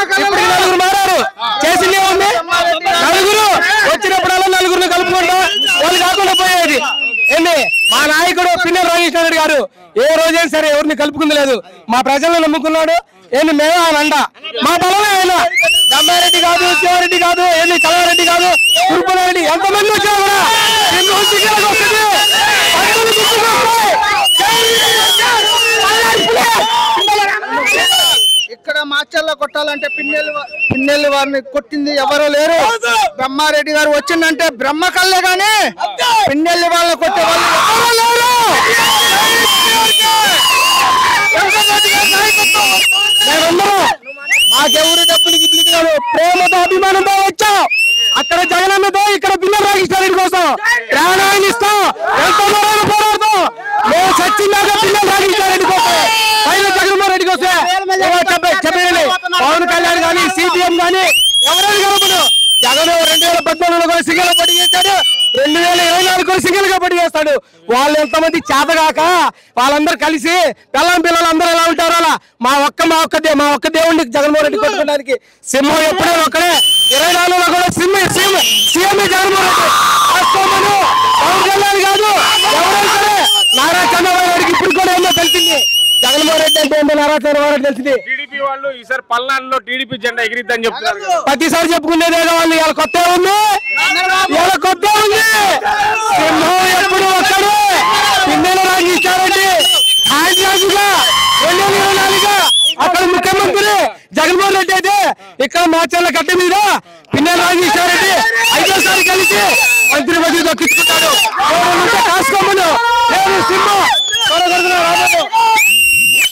నలుగురు మారారు, చేసింది ఏముంది? నలుగురు వచ్చినప్పుడల్లా నలుగురిని కలుపుకుంటా వాళ్ళు కాకుండా పోయేది ఏంది? మా నాయకుడు పిన్నెల రాజేశ్వర గారు ఏ రోజైనా సరే ఎవరిని కలుపుకుంది లేదు. మా ప్రజలను నమ్ముకున్నాడు. ఏంది మేమే ఆయన అండ, మా బలమే ఆయన. దమ్మారెడ్డి కాదు, శివారెడ్డి కాదు, ఏంది కళారెడ్డి కాదు, కురుపులారెడ్డి ఎంతమంది వచ్చా కూడా ఇక్కడ మాచల్లో కొట్టాలంటే పిన్నెల్లి వారిని కొట్టింది ఎవరో లేరు. బ్రహ్మారెడ్డి గారు వచ్చిందంటే బ్రహ్మ కళ్ళే గాని పిన్నెల్లి వాళ్ళని కొట్టే వాళ్ళు ఎవరో లేరు. మాకెవరు డబ్బులు గిబ్బులు కాదు, ప్రేమతో అభిమానంతో వచ్చాం. అక్కడ జగనన్నతో, ఇక్కడ పిన్నెల రాజేశ్వరరెడ్డి కోసం ప్రాణాన్ని ఇస్తాం, ఎంతో పోరాడతాం. మేము సచ్చిందాక పిన్నెల రాజేశ్వరరెడ్డి కోసం, పైన జగన్మోహన్ రెడ్డి కోసం చెప్పండి. పవన్ కళ్యాణ్ కానీ సిపిఎం కానీ ఎవరైనా కలపడు. జగన్ 2014 కూడా సింగిల్ గా పోటీ చేశాడు, 2024 కూడా సింగిల్ గా పోటీ చేస్తాడు. వాళ్ళు ఎంతమంది చేతగాక వాళ్ళందరూ కలిసి పిల్లలు అందరూ ఎలా ఉంటారో అలా మా ఒక్క దేవుడిని జగన్మోహన్ రెడ్డి కొట్టుకోవడానికి సింహం ఎప్పుడే ఒక్కడే. 24లో కూడా సీఎం జగన్మోహన్ రెడ్డి. పవన్ కళ్యాణ్ కాదు, ఎవరైనా సరే నారా చంద్రబాబు నాయుడికి ఇప్పుడు కూడా ఏమో తెలిసింది. జగన్మోహన్ రెడ్డి అంటే ఏంటో నారా చంద్రబాబు నాయుడు తెలిసింది. టీడీపీ వాళ్ళు ఈసారి పల్నాడులో టీడీపీ జెండా ఎగిరిద్దని చెప్తున్నారు. ప్రతిసారి చెప్పుకునేదేదో వాళ్ళు ఇలా కొత్త ఉంది, సింహం ఎప్పుడు ఒక్కడే. పిన్నెల రాజేశ్వరరెడ్డి రాజుగా 2024 అక్కడ ముఖ్యమంత్రి జగన్మోహన్ రెడ్డి అయితే ఇక్కడ మాచర్ల గడ్డ మీద పిన్నెల రాజేశ్వరరెడ్డి 5ఓసారి కలిసి మంత్రి పదవి దక్కించుకుంటాడు. కాసుకోమను సింహం